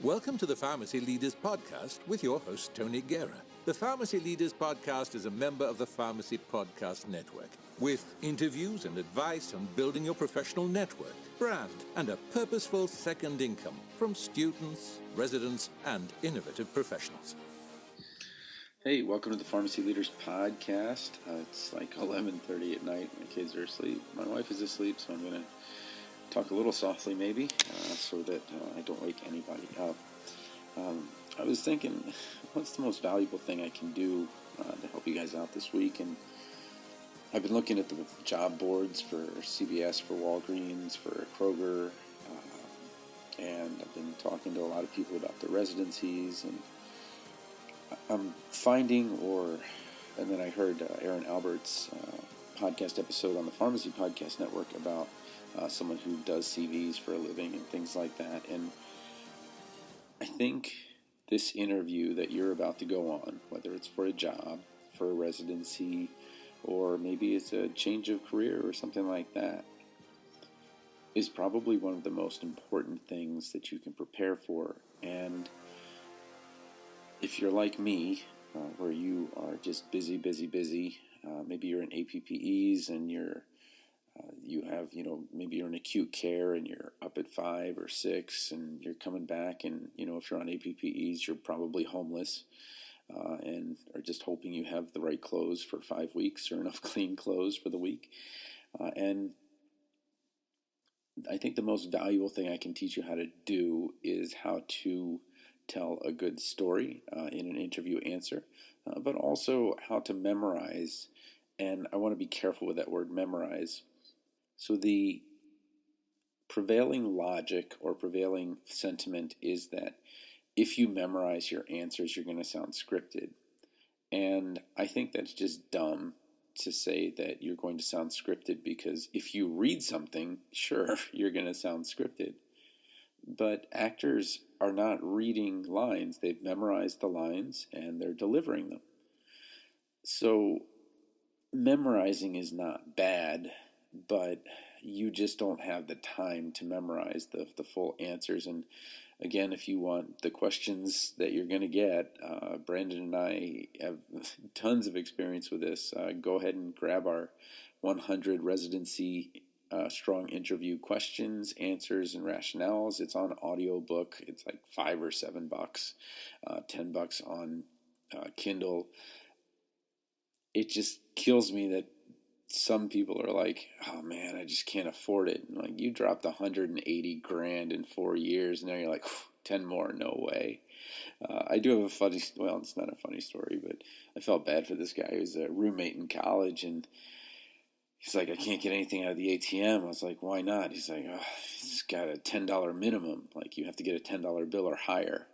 Welcome to the Pharmacy Leaders Podcast with your host, Tony Guerra. The Pharmacy Leaders Podcast is a member of the Pharmacy Podcast Network, with interviews and advice on building your professional network, brand, and a purposeful second income from students, residents, and innovative professionals. Hey, welcome to the Pharmacy Leaders Podcast. It's like 11:30 at night. My kids are asleep. My wife is asleep, so I'm going to talk a little softly maybe so that I don't wake anybody up. I was thinking, what's the most valuable thing I can do to help you guys out this week? And I've been looking at the job boards for CVS, for Walgreens, for Kroger, and I've been talking to a lot of people about their residencies, and I'm finding, and then I heard Aaron Albert's podcast episode on the Pharmacy Podcast Network about someone who does CVs for a living and things like that. And I think this interview that you're about to go on, whether it's for a job, for a residency, or maybe it's a change of career or something like that, is probably one of the most important things that you can prepare for. And if you're like me, where you are just busy, maybe you're in APPEs and maybe you're in acute care and you're up at 5 or 6 and you're coming back, and if you're on APPEs, you're probably homeless and are just hoping you have the right clothes for 5 weeks or enough clean clothes for the week. And I think the most valuable thing I can teach you how to do is how to tell a good story in an interview answer, but also how to memorize. And I want to be careful with that word memorize. So the prevailing logic or prevailing sentiment is that if you memorize your answers, you're going to sound scripted. And I think that's just dumb to say that you're going to sound scripted, because if you read something, sure, you're going to sound scripted. But actors are not reading lines. They've memorized the lines and they're delivering them. So memorizing is not bad, but you just don't have the time to memorize the full answers. And again, if you want the questions that you're going to get, Brandon and I have tons of experience with this. Go ahead and grab our 100 residency Strong Interview Questions, Answers, and Rationales. It's on audiobook. It's like $5 or $7, $10 on Kindle. It just kills me that some people are like, oh man, I just can't afford it. And like, you dropped $180,000 in 4 years, and now you're like, 10 more, no way. I do have a funny, well, it's not a funny story, but I felt bad for this guy. He was a roommate in college, and he's like, I can't get anything out of the ATM. I was like, why not? He's like, oh, it's got a $10 minimum. Like, you have to get a $10 bill or higher.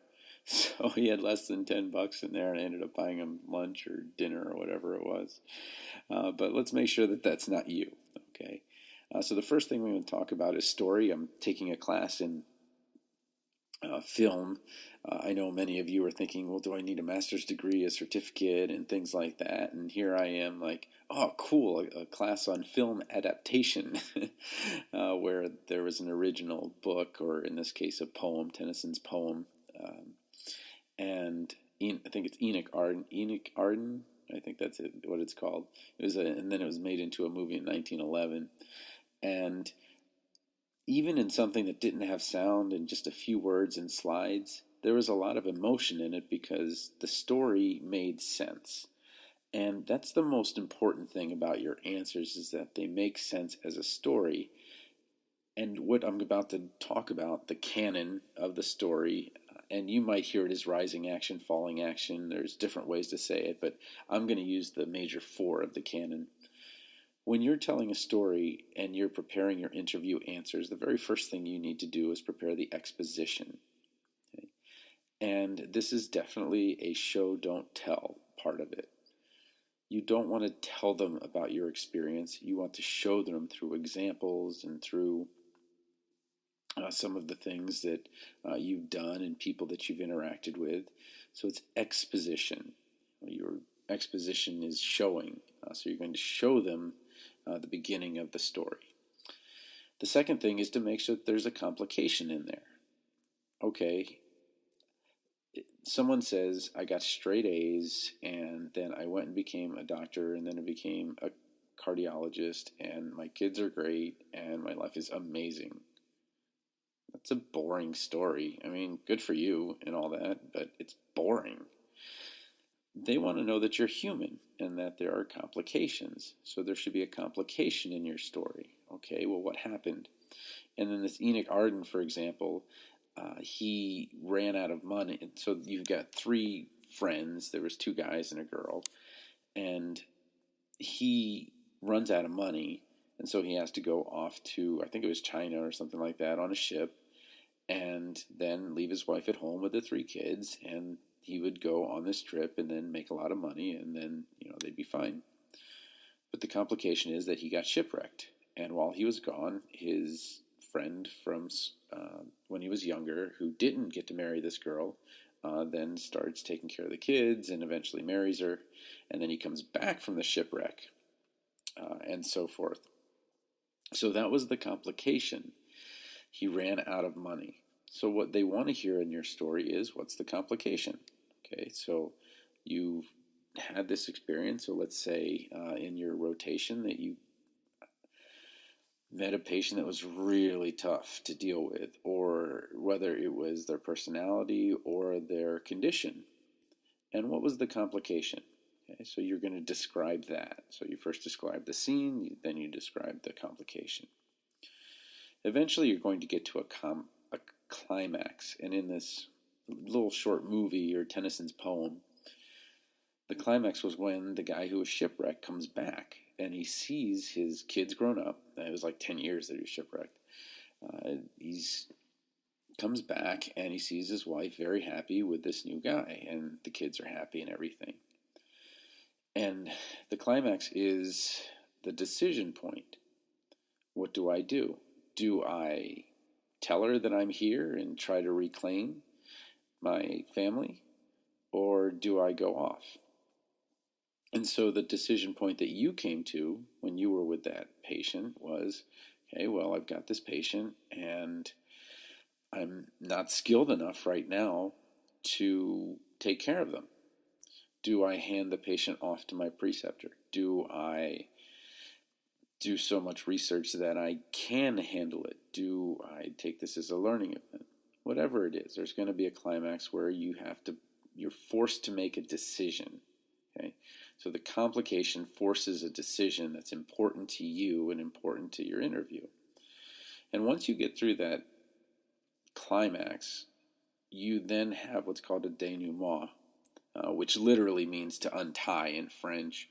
So he had less than $10 in there, and I ended up buying him lunch or dinner or whatever it was. But let's make sure that that's not you, okay? So the first thing we want to talk about is story. I'm taking a class in film. I know many of you are thinking, well, do I need a master's degree, a certificate, and things like that? And here I am like, oh, cool, a class on film adaptation where there was an original book, or in this case, a poem, Tennyson's poem. And I think it's Enoch Arden. I think that's what it's called. And then it was made into a movie in 1911. And even in something that didn't have sound and just a few words and slides, there was a lot of emotion in it because the story made sense. And that's the most important thing about your answers, is that they make sense as a story. And what I'm about to talk about, the canon of the story, and you might hear it as rising action, falling action. There's different ways to say it, but I'm going to use the major 4 of the canon. When you're telling a story and you're preparing your interview answers, the very first thing you need to do is prepare the exposition. Okay? And this is definitely a show, don't tell part of it. You don't want to tell them about your experience. You want to show them through examples and through some of the things that you've done and people that you've interacted with. So it's exposition. Your exposition is showing. So you're going to show them the beginning of the story. The second thing is to make sure that there's a complication in there. Okay, someone says, I got straight A's, and then I went and became a doctor, and then I became a cardiologist, and my kids are great, and my life is amazing. That's a boring story. I mean, good for you and all that, but it's boring. They want to know that you're human and that there are complications. So there should be a complication in your story. Okay, well, what happened? And then this Enoch Arden, for example, he ran out of money. And so you've got three friends. There was two guys and a girl. And he runs out of money. And so he has to go off to, I think it was China or something like that, on a ship. And then leave his wife at home with the three kids. And he would go on this trip and then make a lot of money. And then, they'd be fine. But the complication is that he got shipwrecked. And while he was gone, his friend from when he was younger, who didn't get to marry this girl, then starts taking care of the kids and eventually marries her. And then he comes back from the shipwreck and so forth. So that was the complication. He ran out of money. So what they want to hear in your story is, what's the complication? Okay, so you've had this experience. So let's say in your rotation that you met a patient that was really tough to deal with, or whether it was their personality or their condition. And what was the complication? Okay, so you're going to describe that. So you first describe the scene, then you describe the complication. Eventually you're going to get to a climax. And in this little short movie, or Tennyson's poem, the climax was when the guy who was shipwrecked comes back and he sees his kids grown up. It was like 10 years that he was shipwrecked. He comes back and he sees his wife very happy with this new guy, and the kids are happy and everything. And the climax is the decision point. What do I do? Do I tell her that I'm here and try to reclaim my family, or do I go off? And so the decision point that you came to when you were with that patient was, okay, well, I've got this patient and I'm not skilled enough right now to take care of them. Do I hand the patient off to my preceptor? Do I do so much research that I can handle it? Do I take this as a learning event? Whatever it is, there's going to be a climax where you're forced to make a decision. Okay, so the complication forces a decision that's important to you and important to your interview. And once you get through that climax, you then have what's called a denouement, which literally means to untie in French.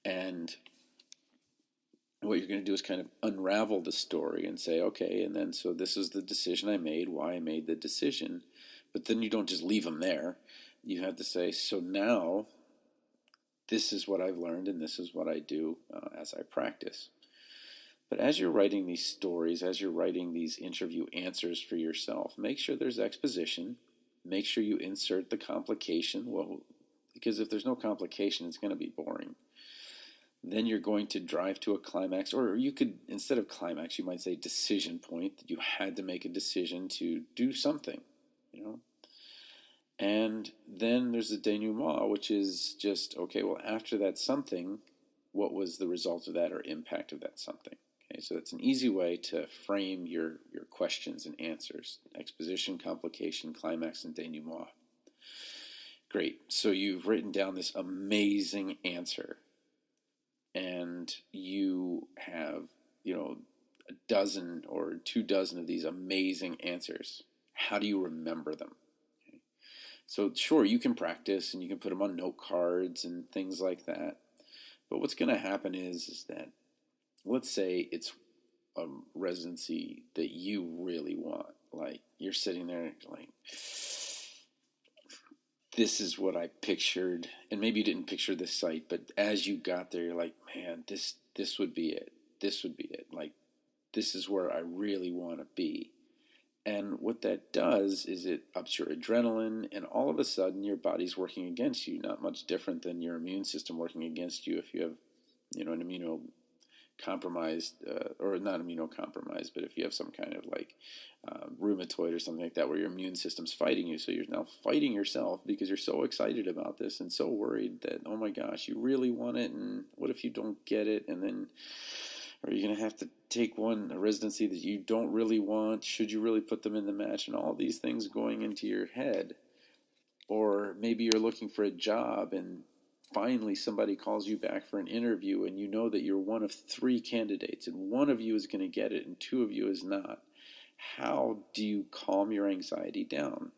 And what you're going to do is kind of unravel the story and say, okay, and then so this is the decision I made, why I made the decision. But then you don't just leave them there. You have to say, so now this is what I've learned and this is what I do as I practice. But as you're writing these stories, as you're writing these interview answers for yourself, make sure there's exposition. Make sure you insert the complication. Well, because if there's no complication, it's going to be boring. Then you're going to drive to a climax, or you could, instead of climax, you might say decision point, that you had to make a decision to do something, And then there's the denouement, which is just, okay, well, after that something, what was the result of that or impact of that something? Okay, so that's an easy way to frame your questions and answers. Exposition, complication, climax, and denouement. Great. So you've written down this amazing answer, and you have, a dozen or 24 of these amazing answers. How do you remember them? Okay. So sure, you can practice and you can put them on note cards and things like that. But what's going to happen is that, let's say it's a residency that you really want. Like, you're sitting there like, this is what I pictured. And maybe you didn't picture this site, but as you got there, you're like, man, this would be it. This would be it. Like, this is where I really want to be. And what that does is it ups your adrenaline, and all of a sudden your body's working against you, not much different than your immune system working against you if you have, an immunocompromised, or not immunocompromised, but if you have some kind of rheumatoid or something like that, where your immune system's fighting you. So you're now fighting yourself because you're so excited about this and so worried that, oh my gosh, you really want it, and what if you don't get it? And then are you going to have to take a residency that you don't really want? Should you really put them in the match? And all these things going into your head. Or maybe you're looking for a job and finally somebody calls you back for an interview and you know that you're one of 3 candidates and one of you is going to get it and 2 of you is not. How do you calm your anxiety down?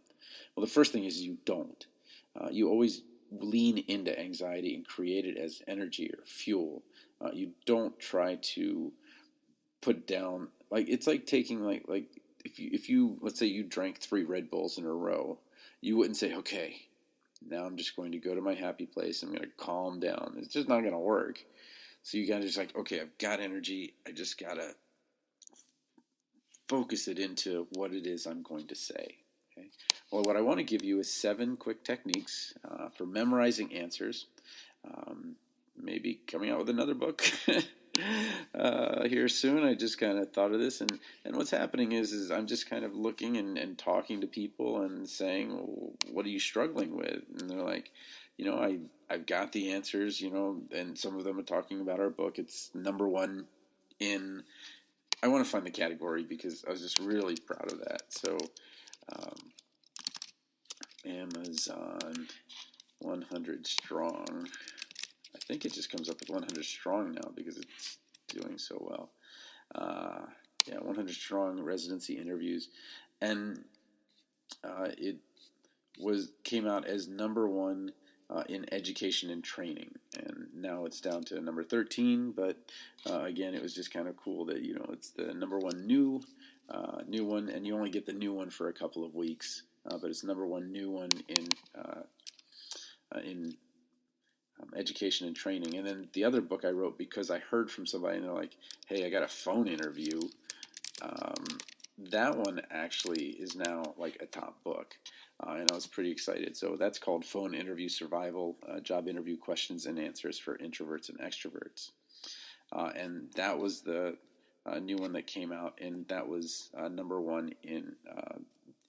Well, the first thing is you don't. You always lean into anxiety and create it as energy or fuel. You don't try to put down, like, it's like taking, like if you let's say you drank 3 Red Bulls in a row, you wouldn't say, okay, now I'm just going to go to my happy place. I'm going to calm down. It's just not going to work. So you got to just like, okay, I've got energy. I just got to focus it into what it is I'm going to say. Okay. Well, what I want to give you is 7 quick techniques for memorizing answers. Maybe coming out with another book here soon. I just kind of thought of this, and what's happening is I'm just kind of looking and talking to people and saying, well, what are you struggling with? And they're like, I've got the answers, and some of them are talking about our book. It's #1 in, I want to find the category because I was just really proud of that. So Amazon 100 Strong. I think it just comes up with 100 Strong now because it's doing so well. 100 Strong Residency Interviews. And it came out as #1 in education and training. And now it's down to number 13. But again, it was just kind of cool that, it's the #1 new one. And you only get the new one for a couple of weeks. But it's #1 new one in education and training. And then the other book I wrote because I heard from somebody and they're like, hey, I got a phone interview. That one actually is now like a top book. And I was pretty excited. So that's called Phone Interview Survival, Job Interview Questions and Answers for Introverts and Extroverts. And that was the new one that came out, and that was #1 in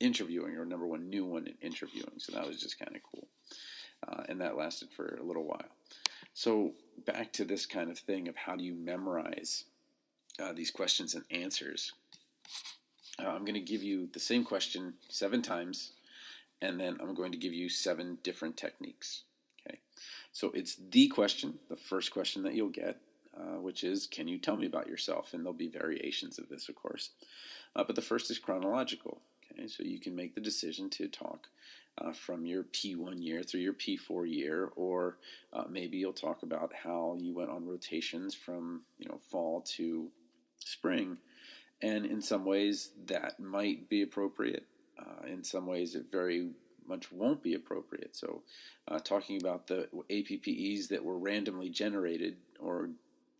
interviewing, or #1 new one in interviewing. So that was just kind of cool. And that lasted for a little while. So back to this kind of thing of how do you memorize these questions and answers. I'm going to give you the same question 7 times, and then I'm going to give you 7 different techniques. Okay, so it's the question, the first question that you'll get, which is, can you tell me about yourself? And there'll be variations of this, of course. But the first is chronological. Okay, so you can make the decision to talk from your P1 year through your P4 year, or maybe you'll talk about how you went on rotations from fall to spring, and in some ways that might be appropriate. In some ways it very much won't be appropriate. So talking about the APPEs that were randomly generated or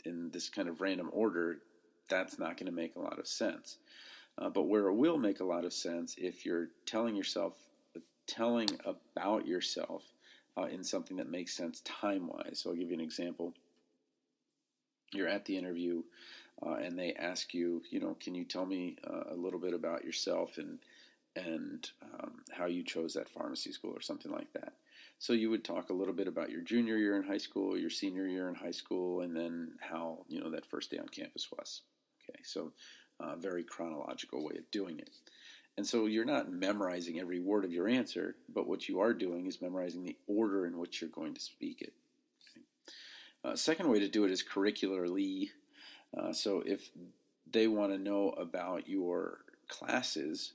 in this kind of random order, that's not going to make a lot of sense. But where it will make a lot of sense if you're telling about yourself in something that makes sense time-wise. So I'll give you an example. You're at the interview and they ask you, can you tell me a little bit about yourself and how you chose that pharmacy school or something like that. So you would talk a little bit about your junior year in high school, your senior year in high school, and then how, that first day on campus was. Okay, so very chronological way of doing it. And so you're not memorizing every word of your answer, but what you are doing is memorizing the order in which you're going to speak it. Okay. Second way to do it is curricularly. So if they want to know about your classes,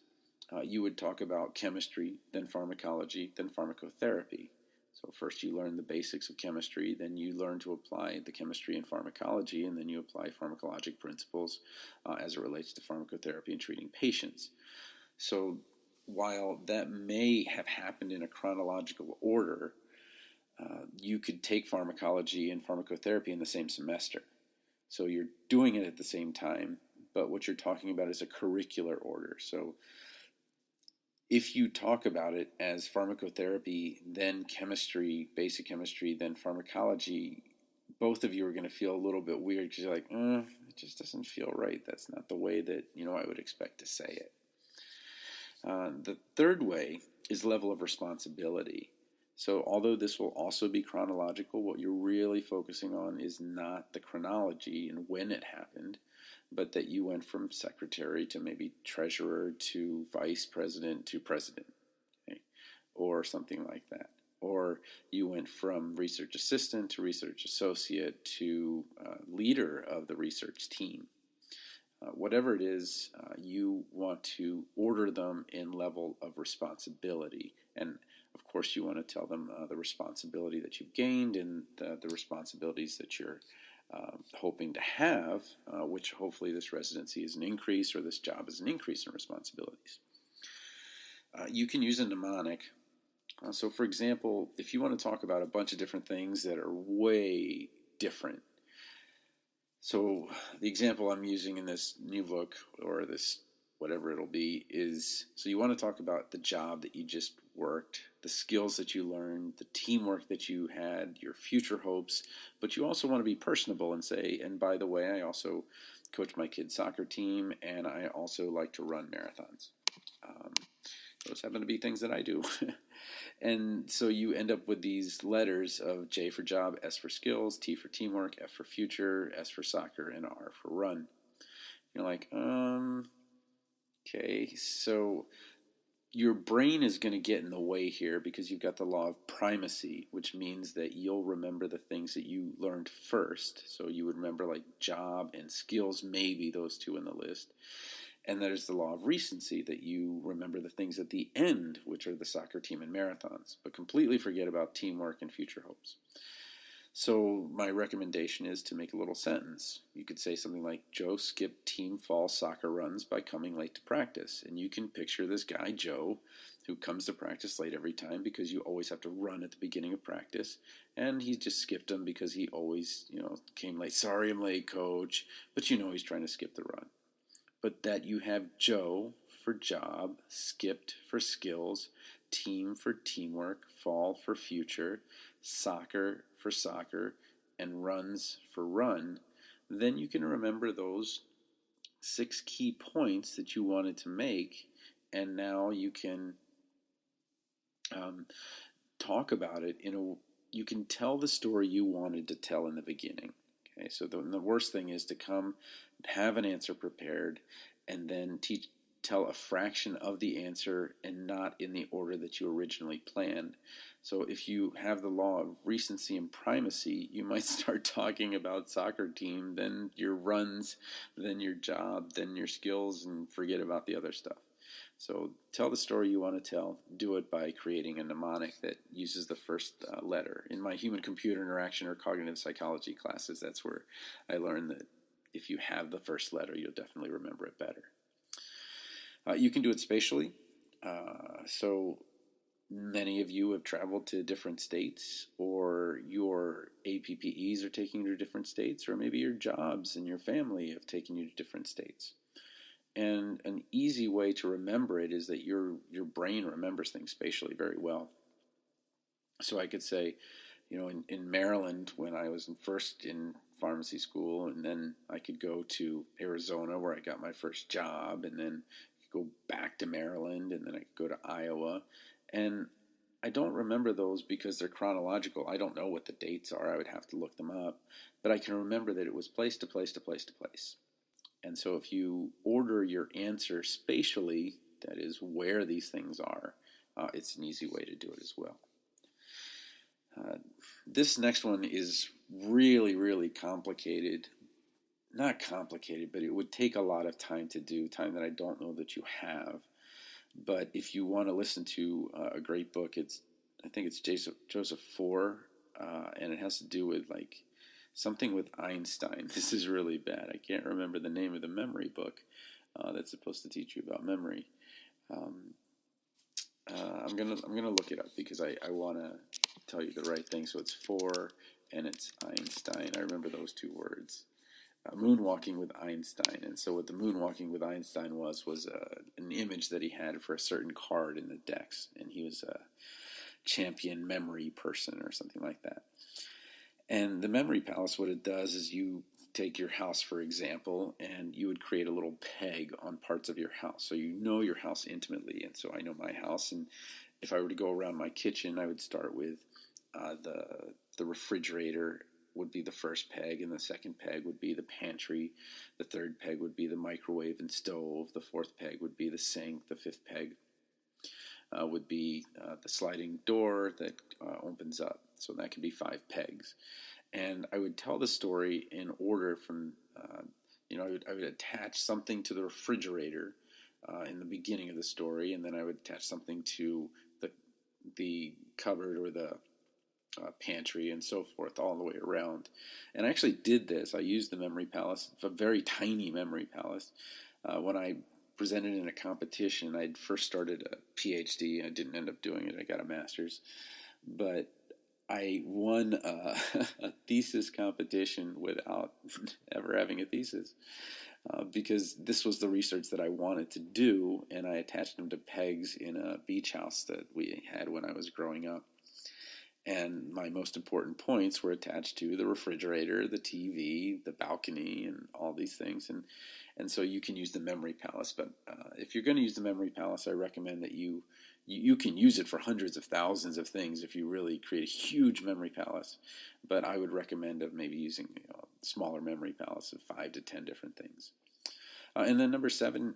you would talk about chemistry, then pharmacology, then pharmacotherapy. So first you learn the basics of chemistry, then you learn to apply the chemistry and pharmacology, and then you apply pharmacologic principles as it relates to pharmacotherapy and treating patients. So while that may have happened in a chronological order, you could take pharmacology and pharmacotherapy in the same semester. So you're doing it at the same time, but what you're talking about is a curricular order. So if you talk about it as pharmacotherapy, then chemistry, basic chemistry, then pharmacology, both of you are going to feel a little bit weird because you're like, it just doesn't feel right. That's not the way that, I would expect to say it. The third way is level of responsibility. So although this will also be chronological, what you're really focusing on is not the chronology and when it happened, but that you went from secretary to maybe treasurer to vice president to president, okay? Or something like that. Or you went from research assistant to research associate to leader of the research team. Whatever it is, you want to order them in level of responsibility. And of course, you want to tell them the responsibility that you've gained and the responsibilities that you're hoping to have, which hopefully this residency is an increase or this job is an increase in responsibilities. You can use a mnemonic. So, for example, if you want to talk about a bunch of different things that are way different. So the example I'm using in this new book, or this whatever it'll be, is so you want to talk about the job that you just worked, the skills that you learned, the teamwork that you had, your future hopes, but you also want to be personable and say, and by the way, I also coach my kids' soccer team, and I also like to run marathons. Those happen to be things that I do. And so you end up with these letters of J for job, S for skills, T for teamwork, F for future, S for soccer, and R for run. You're like, okay, so your brain is going to get in the way here because you've got the law of primacy, which means that you'll remember the things that you learned first. So you would remember like job and skills, maybe those two in the list. And there's the law of recency, that you remember the things at the end, which are the soccer team and marathons, but completely forget about teamwork and future hopes. So my recommendation is to make a little sentence. You could say something like, Joe skipped team fall soccer runs by coming late to practice. And you can picture this guy, Joe, who comes to practice late every time because you always have to run at the beginning of practice. And he just skipped them because he always, came late. Sorry, I'm late, coach. But he's trying to skip the run. But that you have Joe for job, skipped for skills, team for teamwork, fall for future, soccer for soccer, and runs for run, then you can remember those 6 key points that you wanted to make, and now you can talk about it you can tell the story you wanted to tell in the beginning. Okay, so the worst thing is to come, have an answer prepared, and then tell a fraction of the answer and not in the order that you originally planned. So if you have the law of recency and primacy, you might start talking about soccer team, then your runs, then your job, then your skills, and forget about the other stuff. So tell the story you want to tell. Do it by creating a mnemonic that uses the first letter. In my human-computer interaction or cognitive psychology classes, that's where I learned that if you have the first letter, you'll definitely remember it better. You can do it spatially. So many of you have traveled to different states, or your APPEs are taking you to different states, or maybe your jobs and your family have taken you to different states. And an easy way to remember it is that your brain remembers things spatially very well. So I could say, in Maryland, when I was first in pharmacy school, and then I could go to Arizona where I got my first job, and then go back to Maryland, and then I could go to Iowa. And I don't remember those because they're chronological. I don't know what the dates are. I would have to look them up. But I can remember that it was place to place to place to place. And so if you order your answer spatially, that is where these things are, it's an easy way to do it as well. This next one is really, really complicated. Not complicated, but it would take a lot of time to do, time that I don't know that you have. But if you want to listen to a great book, I think it's Joseph Foer, and it has to do with something with Einstein. This is really bad. I can't remember the name of the memory book that's supposed to teach you about memory. I'm gonna look it up because I want to tell you the right thing. So it's Foer and it's Einstein. I remember those 2 words. Moonwalking with Einstein. And so what the Moonwalking with Einstein was an image that he had for a certain card in the decks, and he was a champion memory person or something like that. And the Memory Palace, what it does is you take your house, for example, and you would create a little peg on parts of your house. So you know your house intimately. And so I know my house. And if I were to go around my kitchen, I would start with the refrigerator would be the first peg, and the second peg would be the pantry. The third peg would be the microwave and stove. The fourth peg would be the sink. The fifth peg would be the sliding door that opens up. So that could be 5 pegs. And I would tell the story in order from, I would attach something to the refrigerator in the beginning of the story, and then I would attach something to the cupboard or the pantry and so forth, all the way around. And I actually did this. I used the memory palace, a very tiny memory palace, when I presented in a competition. I'd first started a PhD. I didn't end up doing it. I got a master's. But I won a thesis competition without ever having a thesis, because this was the research that I wanted to do, and I attached them to pegs in a beach house that we had when I was growing up. And my most important points were attached to the refrigerator, the TV, the balcony, and all these things. And so you can use the memory palace. But if you're going to use the memory palace, I recommend that you can use it for hundreds of thousands of things if you really create a huge memory palace. But I would recommend of maybe using a smaller memory palace of 5 to 10 different things. And then number 7,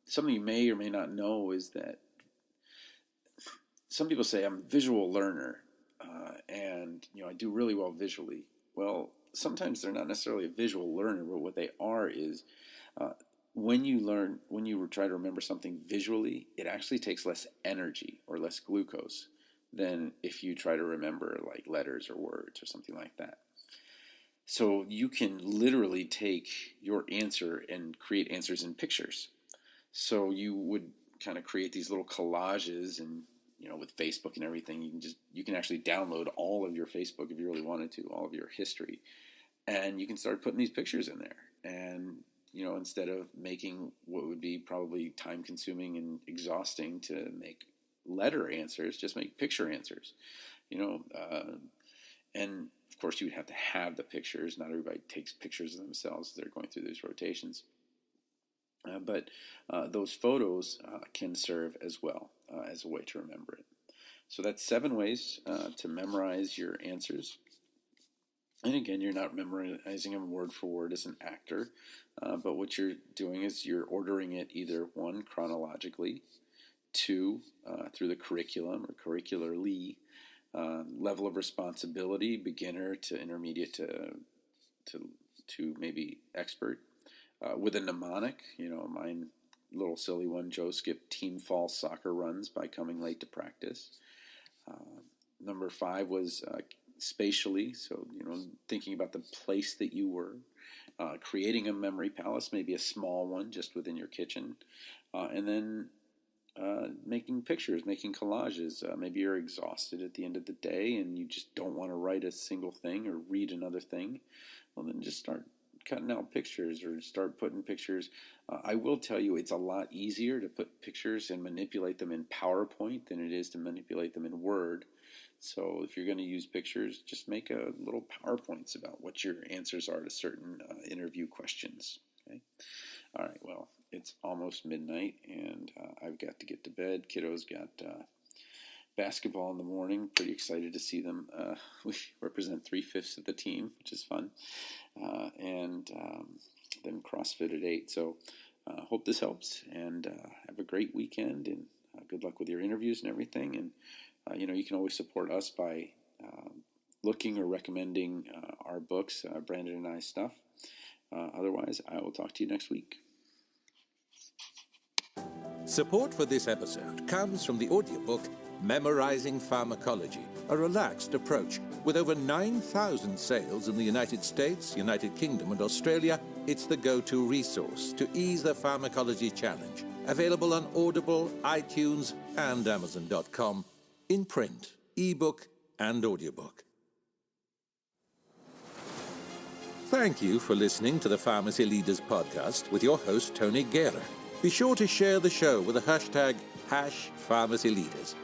something you may or may not know is that some people say I'm a visual learner, and I do really well visually. Well, sometimes they're not necessarily a visual learner, but what they are is when you try to remember something visually, it actually takes less energy or less glucose than if you try to remember like letters or words or something like that. So you can literally take your answer and create answers in pictures. So you would kind of create these little collages, and with Facebook and everything, you can actually download all of your Facebook if you really wanted to, all of your history, and you can start putting these pictures in there. And instead of making what would be probably time consuming and exhausting to make letter answers, just make picture answers. And of course you would have to have the pictures. Not everybody takes pictures of themselves as they're going through these rotations. But those photos can serve as well as a way to remember it. So that's 7 ways to memorize your answers. And again, you're not memorizing them word for word as an actor, but what you're doing is you're ordering it either 1, chronologically, 2, through the curriculum or curricularly, level of responsibility, beginner to intermediate to maybe expert. With a mnemonic, mine, little silly one, Joe skipped team fall soccer runs by coming late to practice. Number 5 was spatially, so thinking about the place that you were, creating a memory palace, maybe a small one just within your kitchen, and then making pictures, making collages. Maybe you're exhausted at the end of the day and you just don't want to write a single thing or read another thing. Well, then just start cutting out pictures or start putting pictures. I will tell you, it's a lot easier to put pictures and manipulate them in PowerPoint than it is to manipulate them in Word. So if you're going to use pictures, just make a little PowerPoints about what your answers are to certain interview questions. Okay. All right. Well, it's almost midnight and I've got to get to bed. Kiddo's got basketball in the morning. Pretty excited to see them. We represent 3/5 of the team, which is fun. And then CrossFit at 8. So hope this helps, and have a great weekend, and good luck with your interviews and everything. And you can always support us by looking or recommending our books, Brandon and I's stuff. Otherwise, I will talk to you next week. Support for this episode comes from the audiobook Memorizing Pharmacology, a relaxed approach. With over 9,000 sales in the United States, United Kingdom, and Australia, it's the go-to resource to ease the pharmacology challenge. Available on Audible, iTunes, and Amazon.com, in print, ebook, and audiobook. Thank you for listening to the Pharmacy Leaders Podcast with your host, Tony Guerra. Be sure to share the show with the hashtag #PharmacyLeaders.